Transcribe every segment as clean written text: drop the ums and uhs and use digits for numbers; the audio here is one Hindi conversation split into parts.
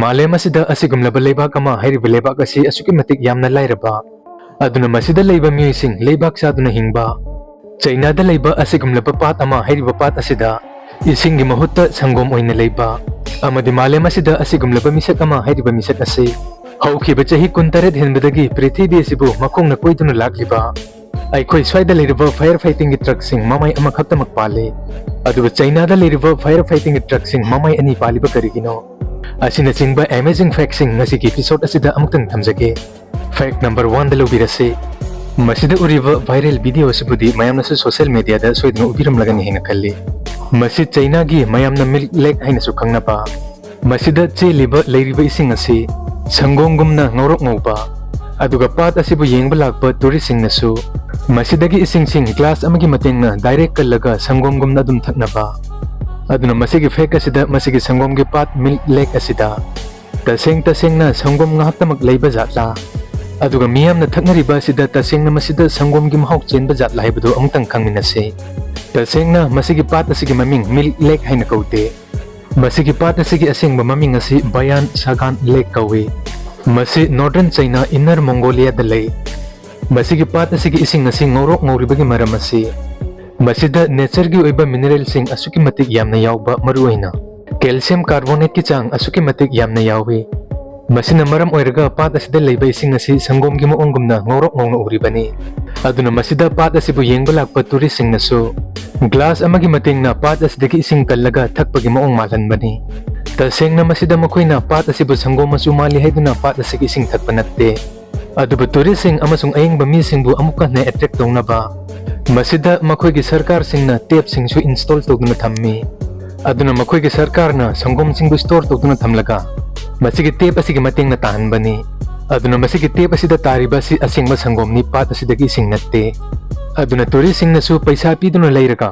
मालेम असिदा असिगुमलबा लेबाक अमा हाइरिबा लेबाक असि असुकि मतिक यामना लाइरबा अदुना मसिदा लेबा मिसिंग लेबाक सादुना हिंगबा चाइनादा लेबा असिगुमलबा पात अमा हाइरिबा पात असिदा इसिंगी महुत्ता संगोम ओइना लेबा अमदि मालेम असिदा असिगुमलबा मिसक अमा हाइरिबा मिसक असि हौखिबा चाहि 19 हेनबदगी पृथ्वी असिबु मखोंना कोइदुना लाक्लिबा अखोई स्वाइदा लेरिबा फायर फाइटिंग ट्रकसिंग ममाई अमा खक्तमक पाले अदुबा चाइनादा लेरिबा फायर फाइटिंग ट्रकसिंग ममाई अनि पालिबा करिगिनो असिना चिंबा अमेजिंग फैक्टसिंग नसिकी एपिसोड असिदा अमुक्तंग थमजगे फैक्ट नंबर 1 दा लुबिरसे मसिदा उरिबा वायरल वीडियो असिबुदि मयामनसु सोशल मीडिया दा सोइदना उबिरमलगनि हेना खल्ली मसि चाइना गी मयामना मिल्क लेक हाइनसु खंगनापा मसिदा चेलिबा लेरिबा इसिंग असि संगोंगुमना ngorok ngauba aduga pat asibu yengba lakpa tourist singnasu masidagi ising sing glass amagi matengna direct kallaga sangomgumna dum thaknaba aduna masigi fake asida masigi sangomgi pat milk lake asida tasengna sangom ngahtamak leiba jatla aduga miyamna thaknariba asida tasengna masida sangomgi mahok chenba jatla haibadu amtang khangminase tasengna masigi pat asigi maming milk lake haina kaute masigi pat asigi asengba maming asi bayan sagan lake kawe मसी नॉर्दर्न चाइना इनर मंगोलिया दले मसी की पात असी की इसिंग असी ngorok ngoribagi maram asi masida nature की ओइबा मिनरल सिंग असुकी मतिक यामना यावबा मरुइना कैल्शियम कार्बोनेट की चांग असुकी मतिक यामना यावे मसिना मरम ओइरगा पात असिदा लेबा इसिंग असी संगोम की मोंगुमना ngorok ngongna उरिबani अदुना मसिदा पात असिबु येंगबा लाकपा टूरिस्ट सिंगनासु ग्लास अमगी मतिंगना पात असिदगी इसिंग कल्लगा थकपगी मोंग मालहनबनी तसेंगना मसिदा मखोइना पात असिबु संगोम मसु माली हाइदुना पात असिगी इसिंग थकपा नत्ते अदुबु टूरिस्ट सिंग अमसुंग अयंगबा मिसिंगबु अमुक्का ने अट्रैक्ट तौनबा मसिदा मखोइगी सरकार सिंगना टेप सिंगसु इंस्टॉल तौदुना थम्मी अदुना मखोइगी सरकारना संगोम सिंगबु स्टोर तौदुना थमलगा मसिगी टेप असिगी मतिंगना ताहनबनी अदुना मसिगी टेप असिदा तारिबा सि असिंगबा संगोमनी पात असिदगी इसिंग नत्ते अदुना टूरिस्ट सिंगनासु पैसा पीदुना लेरगा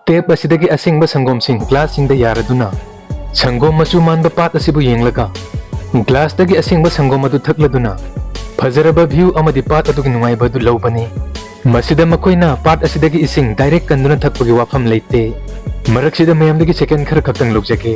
टेप असिदगी असिंगबा संगोम सिंग ग्लास सिंगदा यारदुना संगोम मचु मानबा पात असिबु येंगलगा ग्लास दगी असिंगबा संगोम अदु थकलदुना फजरबा व्यू अमदि पात अदुगी नुंगाइबदु लौबनी मसिदा मखोइना पात असिदगी इसिंग डायरेक्ट कंदुना थकपगी वाफम लेते मरकसिदा मयामदगी सेकेंड खर खक्तंग लौजगे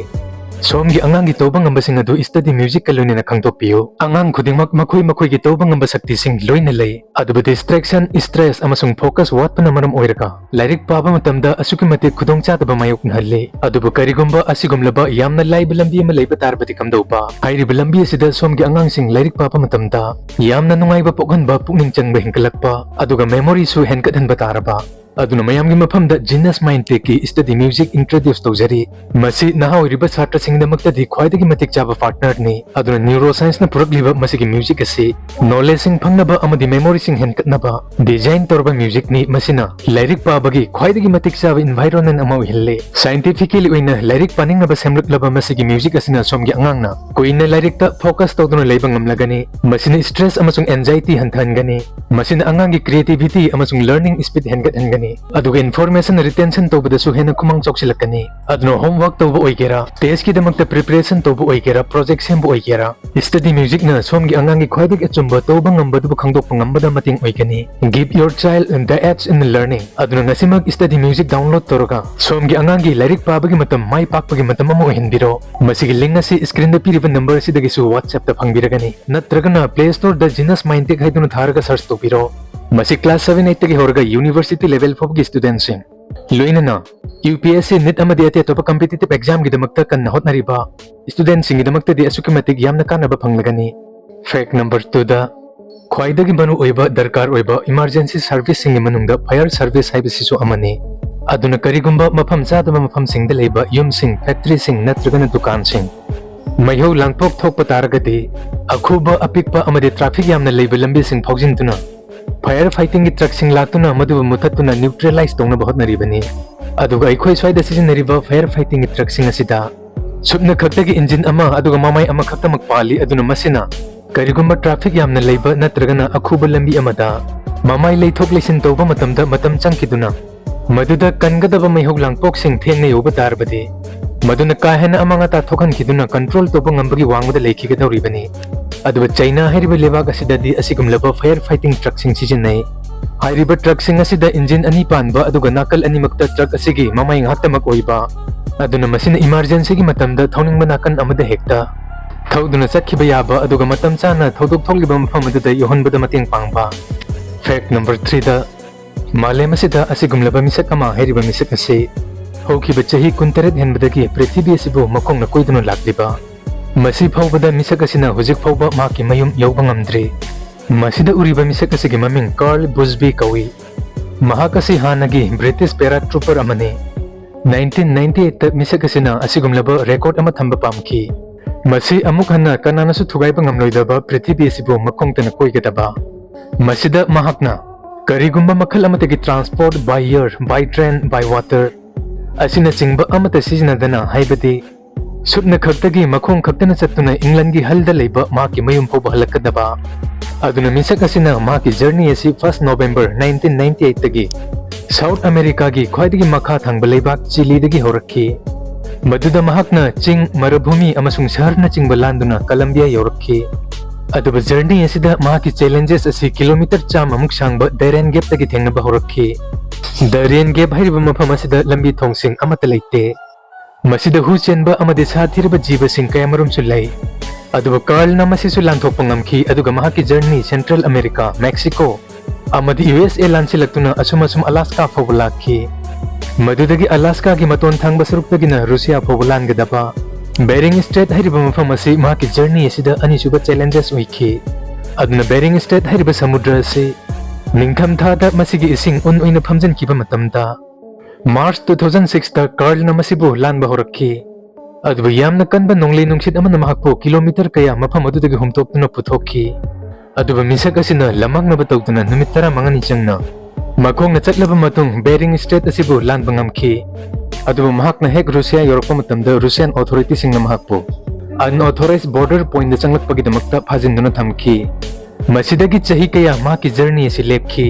सोमगी अंगांगी तौबा ngambasing adu study music kalunina khangtokpiyo angang khudingmak makhoi makhoigi tauba ngamba sakti sing loina lei adubu distraction stress amasung focus watpana maram oiraga lairik paba matamda asuki mate khudong chataba mayok nalle adubu karigumba asigumlaba yamna laiba lambi ama leiba tarbati kamdauba hairi lambi asida somgi angang sing lairik paba matamda yamna nungaiba pokhanba pukning changba hinkalakpa aduga memory su henkat hanba taraba अदुना मयामगी मफमदा जिनस माइंडटेक की स्टडी म्यूजिक इंट्रोड्यूस तौजरी मसी नहाओरिबा छात्र सिंगदमक्तदि ख्वाइदगी मतिक चाबा पार्टनर नि अदुना न्यूरोसाइंस न पुरकलिबा मसिगी म्यूजिक असी नॉलेज सिंग फंगनबा अमदि मेमोरी सिंग हेनकतनबा डिजाइन तौरबा म्यूजिक नि मसिना लाइरिक पाबगी ख्वाइदगी मतिक चाबा एनवायरनमेंट अमा हिल्ले साइंटिफिकली ओइना लाइरिक पानिंगनबा सेमलकलबा मसिगी म्यूजिक असिना सोमगी अंगांगना कोइना लाइरिक ता फोकस तौदुना लेबा ngamlagani मसिना स्ट्रेस अमसुंग एंजाइटी हंथानगनी मसिना अंगांगी क्रिएटिविटी अमसुंग लर्निंग स्पीड हेनगतहनगनी अदुगा इन्फॉर्मेशन रिटेंशन तौबदसु हेना खुमांग चौक्सिलकनी अदुना होमवर्क तौबो ओइगेरा टेस्ट की दमकता प्रिपरेशन तौबो ओइगेरा प्रोजेक्ट सेमबो ओइगेरा स्टडी म्यूजिक न सोमगी अंगांगी ख्वाइदगी अचुंबा तौबा ngambadu khangdokpa ngambada mating oigani give your child the edge in learning aduna ngasimak study music download toroga somgi angangi lairik pabagi matam mai pakpagi matam amo hinbiro masigi link asi screen da piriba number si dagi su whatsapp ta phangbiragani natragana play store da genus mindtek haiduna tharaga search tobiro masi class 7 8 tagi horga university level fogi students sing loinana UPSC NET amadi ate topa competitive exam gi damakta kan hotnariba students sing gi damakta di asuki matik yamna kanaba phanglagani fact number 2 da ख्वाइदगी Manu ओइबा दरकार ओइबा इमरजेंसी सर्विस सिंग मनुंगदा फायर सर्विस हाइबसिसु अमने अदुना करिगुंबा मफम चादबा मफम सिंग द लेबा युम सिंग फैक्ट्री सिंग नत्रगना दुकान सिंग मयौ लांगपोक थोक पतारगदि अखुबा अपिकपा अमदे ट्रैफिक यामना लेबा लंबी सिंग फौजिंतुना फायर फाइटिंग की ट्रक सिंग लातुना मदु मुथतुना न्यूट्रलाइज तौना बहुत नरिबनी अदुगा अखोय स्वाइदा सिजनरिबा फायर फाइटिंग की ट्रक सिंग असिदा सुबना खक्तगी इंजिन अमा अदुगा मामाई अमा खक्तमक पाली अदुना मसिना करिगुंबा ट्रैफिक यामना लेबा नत्रगना अखुबा लंबी अमदा मामाई लेथोक लेसिन तौबा मतमदा मतम चंकिदुना मदुदा कनगदबा मैहौ लांगपोक सिंग थेंगना योबा तारबदे मदुना काहेना अमांगा ताथोखन खिदुना कंट्रोल तौबा ngambagi वांगदा लेखिगदौरिबनी अदुबा चाइना हाइरिबा लेबाग असिददि असिगुमलबा फायर फाइटिंग ट्रक सिंग सिजिननै हाइरिबा ट्रक सिंग असिदा इंजिन अनि पानबा अदुगा नाकल अनिमक्ता ट्रक असिगी मामाई ngaktamak oiba अदुना मसिना इमरजेंसी की मतमदा थौनिंगबा नाकन अमदा हेक्ता थौदुना चटखिबा याबा अदुगा मतम चाना थौदोक थोकलिबा मफम अदुदा योहनबदा मतेंग पांगबा फैक्ट नंबर 3 दा मालेम असिदा असिगुमलबा मिसक अमा हैरिबा मिसक असे होखिबा चाही 19 हेनबदगी पृथ्वी असिबु मखोंगना कोइदुना लाक्लिबा मसी फावबदा मिसक असिना हुजिक फावबा माकी मयुम यौबा ngamdri मसिदा उरिबा मिसक असिगी ममिंग कार्ल बुस्बी कवी महाक असि हानगी ब्रिटिश पैराट्रूपर अमने 1998 ता मिसक असिना असिगुमलबा रेकॉर्ड अमा थंबा पामखी मसी अमुक हन्ना कनानासु थुगाइबा ngamloidaba पृथ्वी असिबु मखोंगतना कोइगदबा मसिदा महाकना करिगुम्बा मखल अमतगी transport by air by train by water असिना चिंगबा अमत सिजनदना हाइबदी सुटना खक्तगी मखोंग खक्तना चत्तुना इंग्लैंड की हलदा लेबा माकी मयुम फोब हलकदबा अदुना मिसक असिना माकी जर्नी असि 1 नवंबर 1998 तगी साउथ अमेरिका की ख्वाइदगी मखा थांगबा लेबाक चिली दगी होरखी मदुदा महाकना चिंग मरुभूमि अमसुंग शहरना चिंगबा लांदुना कोलंबिया योरखी अदुबा जर्नी असिदा माकी चैलेंजेस असि किलोमीटर चाममुक सांगबा दरेन गेप तगी थेंगनबा होरखी दरेन गेप हाइरिबा मफम असिदा लंबी थोंगसिंग अमत लेते मसिदा हु चेनबा अमदि साथिरबा जीवसिंग कयामरुमसु लै अदुबा कार्लना मसिसु लांथोकपा ngamखी अदुगा महाकी जर्नी सेंट्रल अमेरिका मेक्सिको अमदि यूएसए लांसिलक्तुना असुम अलास्का फावबा लाखी मदुदगी अलास्का की मतोन थांगबा सरुक्तगिना रूसिया फावबा लानगदबा बेरिंग स्ट्रेट हाइरिबा मफम असि महाकी जर्नी असिदा अनिसुबा चैलेंजेस ओइखी अदुना बेरिंग स्ट्रेट हाइरिबा समुद्र असि निंगथम थादा मसिगी इसिंग उन ओइना फमजनखिबा मतमदा मार्च 2006 ता कार्लना मसिबु लानबा होरखी अदुबा यामना कनबा नोंगले नुंगसित अमना महाकपो किलोमीटर कया मफम अदुदगी हुमतोक्तुना पुथोखी अदुबा मिसक असिना लमांगनबा तौतुना नुमित 15 चंगना मखोंगना चटलबा मतुंग बेरिंग स्ट्रेट असिबु लानबा ngamखी अदुबा महाकना हेक रूसिया योरकपा मतमदा रूसियन ऑथोरिटी सिंगना महाकपो अनऑथोराइज्ड बॉर्डर पॉइंट दा चंगलकपगिदमक्ता फाजिनदुना थमखी मसिदगी चाही कया माकी जर्नी असि लेपखी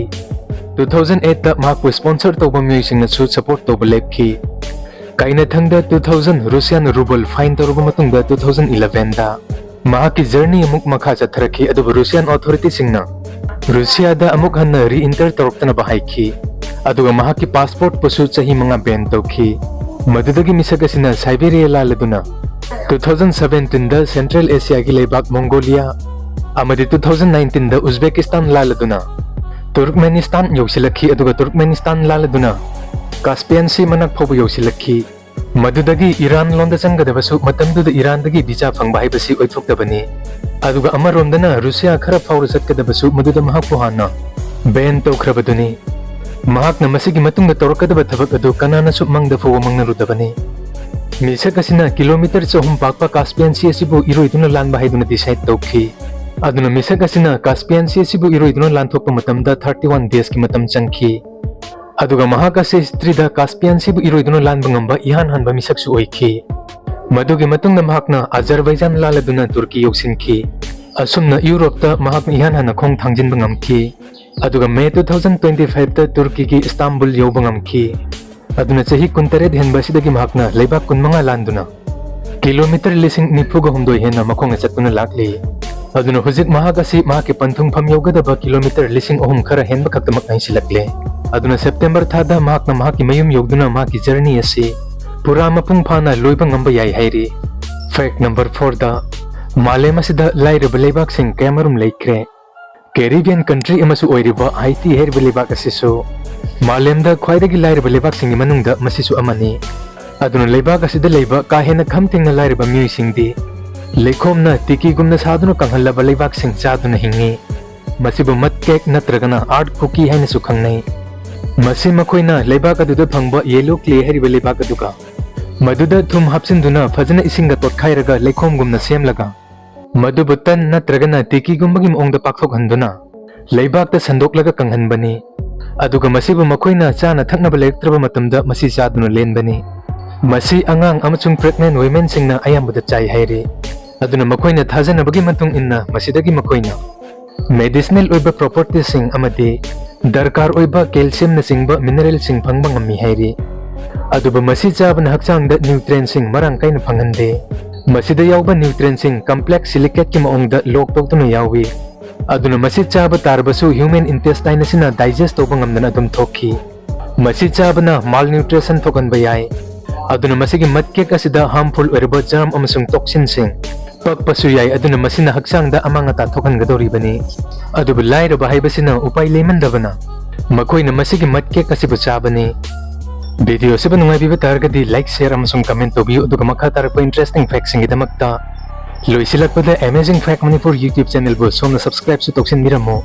2008 ता महाकपो स्पॉन्सर तौबा म्यूजिंगनासु सपोर्ट तौबा लेपखी काइना थंगदा 2000 रूसियन रूबल फाइन तौरबा मतुंगदा 2011 दा महाकी जर्नी अमुक मखा चथरखी अदुबा रूसियन ऑथोरिटी सिंगना रूसिया दा अमुक हन्ना रीइंटर तौरक्तना बाहाइखी अदुगा महाकी पासपोर्ट पसु चाही मंगा बैन तौखी मदुदगी मिसक असिना साइबेरिया लालदुना 2017 दा सेंट्रल एशिया की लेबाक मंगोलिया अमदि 2019 दा उज्बेकिस्तान लालदुना तुर्कमेनिस्तान योसिलखी अदुगा तुर्कमेनिस्तान लालदुना कास्पियन सी मनक फोबु योसिलखी मदुदगी ईरान लोंदा चंगदबसु मतमदुदा ईरानदगी वीजा फंगबा हाइबसि ओइथोक्तबनी अदुगा अमरोमदना रूसिया खरा फाउर चटकदबसु मदुदा महाकपो हाना बैन तौखरबदुनी महाकना मसिगी मतुंगदा तौरकदबा थबक अदु कनानासु मंगदा फोबा मंगनरुदबनी मिसक असिना किलोमीटर 4 पाकपा कास्पियन सी असिबु इरोइदुना लानबा हाइदुना डिसाइड तौखी अदुना मिसक असिना कास्पियन सी असिबु इरोइदुना लानथोकपा मतमदा 31 डेज की मतम चंखी अदुगा महाकासे हिस्ट्रीदा कास्पियन सिबु इरोइदुना लानबा ngamba इहान हनबा मिसकसु ओइखी मदुगी मतुंगदा महाकना अजरबैजान लालदुना तुर्की योसिनखी असुमना यूरोपता महाकना इहान हना खोंग थांजिनबा ngamखी अदुगा मे 2025 ता तुर्की की इस्तांबुल योबा ngamखी अदुना चाही 19 हेनबा सिदगी महाकना लेबा 15 लानदुना किलोमीटर लिसिंग निफुगा हुमदोय हेना मखोंगा चतुना लाखली अदुना हुजिक महाकासी महाके पंथुंग फम योगदबा किलोमीटर लिसिंग ओहुम खरा हेनबा खक्तमक नाइसिलक्ले अदुना सेप्टेम्बर थादा महाकना महाकी मयुम योगदुना महाकी जर्नी असि पुरा मपुंग फाना लोइबा ngamba याई हाइरी फैक्ट नंबर 4 दा मालेम असिदा लाइरबा लेबाक सिंग कैमरुम लेख्रे कैरिबियन कंट्री अमसु ओइरिबा हाइती हेरबा लेबाक असिसु मालेमदा ख्वाइदगी लाइरबा लेबाक सिंगी मनुंगदा मसिसु अमनी अदुना लेबाक असिदा लेबा काहेना खमथिंगना लाइरबा म्यूसिंगदी लेखोमना तिकीगुमना सादुना कंहल्लबा लेबाक सिंग चादुना हिंगी मसिबु मत्केक नत्रगना आर्ट कुकी हाइनसु खंगनै मसी मखोइना लेबाक अदुदा फंगबा येलो क्ले हरिबा लेबाक अदुगा मदुदा थुम हापसिनदुना फजना इसिंगा तोटखाइरगा लेखोमगुमना सेमलगा मदुबु तन नत्रगना तिकीगुमबगी मओंगदा पाखथोकहंदुना लेबाकता संदोकलगा कंहनबनी अदुगा मसिबु मखोइना चाना थकनबा लेक्त्रबा मतमदा मसी चादुना लेनबनी मसी अंगांग अमचुंग प्रेग्नेंट वुमेन सिंगना अयामबदा चाइ हाइरे अदुना मखोइना थाजनबगी मतुंग इन्ना मसिदगी मखोइना मेडिसिनल ओइबा प्रॉपर्टीज सिंग अमदि दरकार ओइबा कैल्शियम नचिंगबा मिनरल सिंग फंगबा ngami हाइरी अदुबा मसी चाबना हक्चांगदा न्यूट्रिएंट सिंग मरांग काइना फंगहंदे मसिदा यावबा न्यूट्रिएंट सिंग कॉम्प्लेक्स सिलिकेट की मओंगदा लोक तोक्तुना यावी अदुना मसी चाबा तारबसु ह्यूमन इंटेस्टाइन सिना डाइजेस्ट तोबा ngamdana adum thokhi मसी चाबना माल न्यूट्रिशन थोकनबा याय अदुना मसिगी मत्केक असिदा हार्मफुल ओइरबा जर्म अमसुंग टॉक्सिन सिंग ꯄꯛꯄꯁꯨ ꯌꯥꯏ ꯑꯗꯨꯅ ꯃꯁꯤꯅ ꯍꯛꯆꯥꯡꯗ ꯑꯃꯥꯡ ꯑꯇꯥ ꯊꯣꯛꯍꯟꯒꯗꯧꯔꯤꯕꯅꯤ ꯑꯗꯨꯕꯨ ꯂꯥꯏꯔꯕ ꯍꯥꯏꯕꯁꯤꯅ ꯎꯄꯥꯏ ꯂꯩꯃꯟꯗꯕꯅ ꯃꯈꯣꯏꯅ ꯃꯁꯤꯒꯤ ꯃꯠ ꯀꯦꯛ ꯑꯁꯤꯕꯨ ꯆꯥꯕꯅꯤ ꯚꯤꯗꯤꯑꯣ ꯑꯁꯤꯕꯨ ꯅꯨꯡꯉꯥꯏꯕꯤꯕ ꯇꯥꯔꯒꯗꯤ ꯂꯥꯏꯛ ꯁꯦꯌꯔ ꯑꯃꯁꯨꯡ ꯀꯃꯦꯟꯠ ꯇꯧꯕꯤꯌꯨ ꯑꯗꯨꯒ ꯃꯈꯥ ꯇꯥꯔꯛꯄ ꯏꯟꯇꯔꯦꯁꯇꯤꯡ ꯐꯦꯛꯁꯤꯡꯒꯤꯗꯃꯛꯇ ꯂꯣꯏꯁꯤꯜꯂꯛꯄꯗ ꯑꯦꯃꯦꯖꯤꯡ ꯐꯦꯛ ꯃꯅꯤꯄꯨꯔ ꯌꯨꯇ꯭ꯌꯨꯕ ꯆꯦꯅꯦꯜꯕꯨ ꯁꯣꯝꯅ ꯁꯕꯁꯀ꯭ꯔꯥꯏꯕꯁꯨ ꯇꯧꯁꯤꯟꯕꯤꯔꯝꯃꯨ